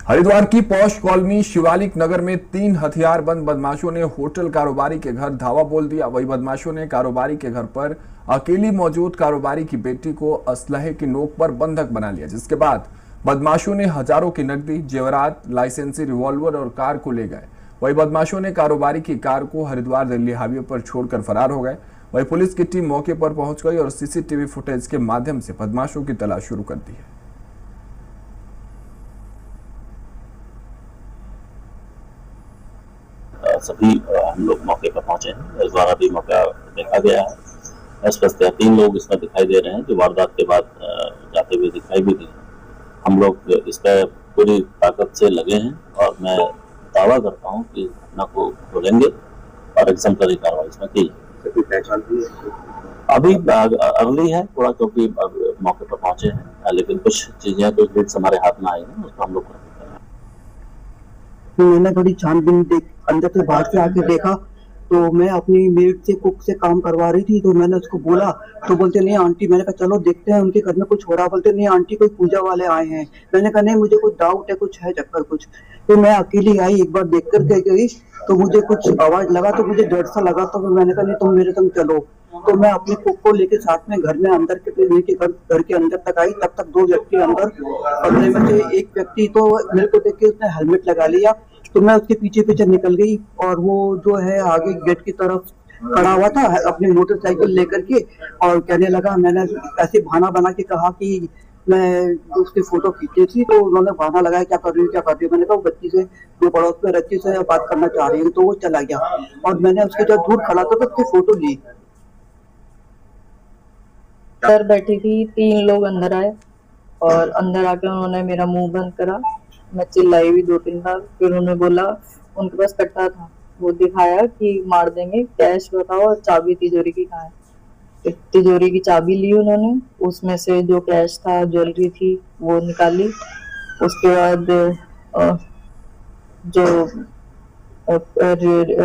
हरिद्वार की पौष कॉलोनी शिवालिक नगर में 3 हथियारबंद बदमाशों ने होटल कारोबारी के घर धावा बोल दिया। वही बदमाशों ने कारोबारी के घर पर अकेली मौजूद कारोबारी की बेटी को असलहे की नोक पर बंधक बना लिया, जिसके बाद बदमाशों ने हजारों की नकदी, जेवरात, लाइसेंसी रिवॉल्वर और कार को ले गए। वही बदमाशों ने कारोबारी की कार को हरिद्वार दिल्ली हाईवे पर छोड़कर फरार हो गए। वही पुलिस की टीम मौके पर पहुंच गई और सीसीटीवी फुटेज के माध्यम से बदमाशों की तलाश शुरू कर दी है। सभी हम लोग मौके पर पहुंचे हैं। इस द्वारा भी मौका देखा गया है। स्पष्ट 3 लोग इसमें दिखाई दे रहे हैं जो वारदात के बाद जाते हुए दिखाई भी दिए। हम लोग इस पर पूरी ताकत से लगे हैं और मैं दावा करता हूं कि घटना को रोकेंगे और एग्जाम्पलरी कार्रवाई इसमें की अभी अर्ली है थोड़ा, क्योंकि मौके पर पहुंचे हैं, लेकिन कुछ चीजें कुछ लीड्स हमारे हाथ में आई हैं, उसको हम लोग मैंने थोड़ी छानबीन अंदर से बाहर से आके देखा तो मैं अपनी मेड से कुक से काम करवा रही थी, तो मैंने उसको बोला तो बोलते नहीं आंटी। मैंने कहा चलो देखते हैं उनके घर में कुछ हो रहा। बोलते नहीं आंटी कोई पूजा वाले आए हैं। मैंने कहा नहीं मुझे कुछ डाउट है, कुछ है चक्कर कुछ। तो मैं अकेली आई, एक बार देख कर के गई तो मुझे कुछ आवाज लगा तो मुझे डर सा लगा। तो मैंने कहा नहीं तुम मेरे संग चलो। तो मैं अपने कुक को लेके साथ में घर में अंदर के लेके घर के अंदर तक आई। तब तक 2 व्यक्ति अंदर कमरे में थे। एक व्यक्ति तो मेरे को देख के उसने हेलमेट लगा लिया, तो मैं उसके पीछे पीछे निकल गई और वो जो है आगे गेट की तरफ खड़ा हुआ था अपनी मोटरसाइकिल लेकर के और कहने लगा। मैंने ऐसे बहाना बना के कहा कि मैं उसकी फोटो खींची थी, तो उन्होंने बहाना लगाया क्या कर रही हूँ क्या कर रही हूँ। मैंने कहा बच्ची से जो पड़ोस में रच्ची से बात करना चाह रही हूँ, तो वो चला गया और मैंने उसके जब दूर खड़ा था तो उसकी फोटो ली। अंदर बैठी थी, 3 लोग अंदर आए और अंदर आके उन्होंने मेरा मुंह बंद करा। मैं चिल्लाई भी 2-3 बार। फिर उन्होंने बोला, उनके पास कट्टा था, वो दिखाया कि मार देंगे, कैश बताओ और चाबी तिजोरी की कहाँ है। फिर तिजोरी की चाबी ली उन्होंने, उसमें से जो कैश था, ज्वेलरी थी वो निकाली। उसके बाद जो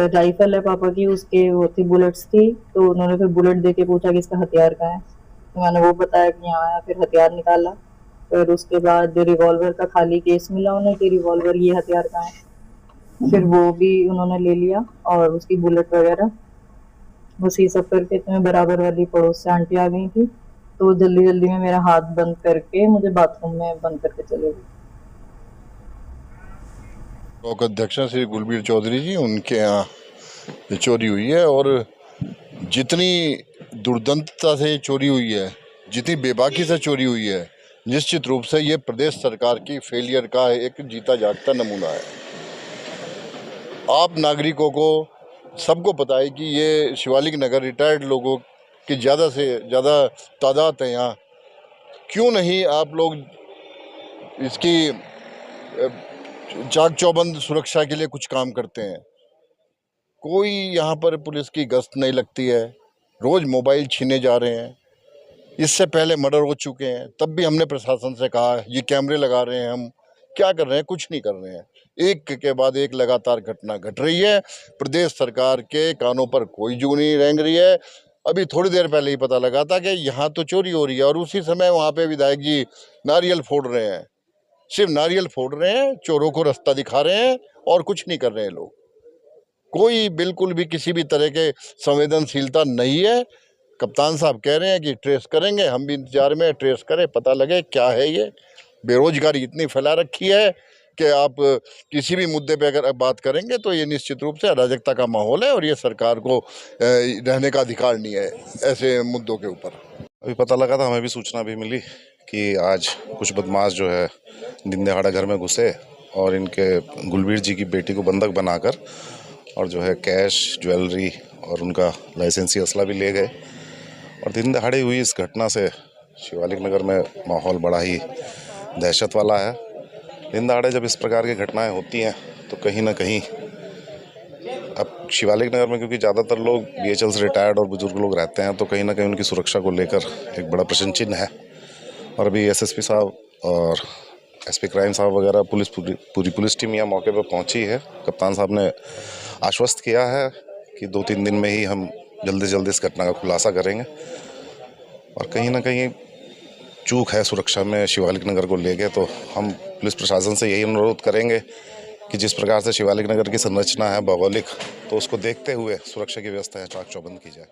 राइफल है पापा की, उसके वो थी बुलेट्स थी। तो उन्होंने फिर बुलेट देके पूछा कि इसका हथियार कहाँ है। तो मैंने वो बताया कि यहाँ आया। फिर हथियार निकाला। फिर उसके बाद रिवॉल्वर का खाली केस मिला उन्हें कि रिवॉल्वर ये हथियार कहाँ है। फिर वो भी उन्होंने ले लिया और उसकी बुलेट वगैरह। उसी सब करके इतने बराबर वाली पड़ोस से आंटी आ गई थी, तो जल्दी जल्दी में मेरा हाथ बंद करके मुझे बाथरूम में बंद करके चले गए। ब्लॉक अध्यक्ष श्री गुलबीर चौधरी जी, उनके यहाँ चोरी हुई है और जितनी दुर्दंतता से चोरी हुई है, जितनी बेबाकी से चोरी हुई है, निश्चित रूप से ये प्रदेश सरकार की फेलियर का एक जीता जागता नमूना है। आप नागरिकों को सबको पता है कि ये शिवालिक नगर रिटायर्ड लोगों की ज़्यादा से ज़्यादा तादाद है यहाँ। क्यों नहीं आप लोग इसकी चाक चौबंद सुरक्षा के लिए कुछ काम करते हैं? कोई यहाँ पर पुलिस की गश्त नहीं लगती है। रोज़ मोबाइल छीने जा रहे हैं। इससे पहले मर्डर हो चुके हैं, तब भी हमने प्रशासन से कहा ये कैमरे लगा रहे हैं, हम क्या कर रहे हैं? कुछ नहीं कर रहे हैं। एक के बाद एक लगातार घटना घट रही है। प्रदेश सरकार के कानों पर कोई जू नहीं रेंग रही है। अभी थोड़ी देर पहले ही पता लगा था कि यहाँ तो चोरी हो रही है और उसी समय वहाँ पे विधायक जी नारियल फोड़ रहे हैं। सिर्फ नारियल फोड़ रहे हैं, चोरों को रास्ता दिखा रहे हैं और कुछ नहीं कर रहे हैं लोग। कोई बिल्कुल भी किसी भी तरह के संवेदनशीलता नहीं है। कप्तान साहब कह रहे हैं कि ट्रेस करेंगे, हम भी इंतजार में ट्रेस करें, पता लगे क्या है। ये बेरोजगारी इतनी फैला रखी है कि आप किसी भी मुद्दे पे अगर बात करेंगे तो ये निश्चित रूप से अराजकता का माहौल है और ये सरकार को रहने का अधिकार नहीं है ऐसे मुद्दों के ऊपर। अभी पता लगा था, हमें भी सूचना भी मिली कि आज कुछ बदमाश जो है दिन दहाड़े घर में घुसे और इनके गुलबीर जी की बेटी को बंधक बनाकर और जो है कैश, ज्वेलरी और उनका लाइसेंसी असला भी ले गए। और दिन दहाड़े हुई इस घटना से शिवालिक नगर में माहौल बड़ा ही दहशत वाला है। दिन दहाड़े जब इस प्रकार की घटनाएं होती हैं तो कहीं ना कहीं अब शिवालिक नगर में, क्योंकि ज़्यादातर लोग BHL से रिटायर्ड और बुजुर्ग लोग रहते हैं, तो कहीं ना कहीं उनकी सुरक्षा को लेकर एक बड़ा प्रश्न चिन्ह है। और अभी SSP साहब और SP क्राइम साहब वगैरह पूरी पुलिस टीम यहाँ मौके पर पहुँची है। कप्तान साहब ने आश्वस्त किया है कि 2-3 दिन में ही हम जल्दी से जल्दी इस घटना का खुलासा करेंगे और कहीं ना कहीं चूक है सुरक्षा में शिवालिक नगर को लेके, तो हम पुलिस प्रशासन से यही अनुरोध करेंगे कि जिस प्रकार से शिवालिक नगर की संरचना है भौगोलिक, तो उसको देखते हुए सुरक्षा की व्यवस्था चाक चौबंद की जाए।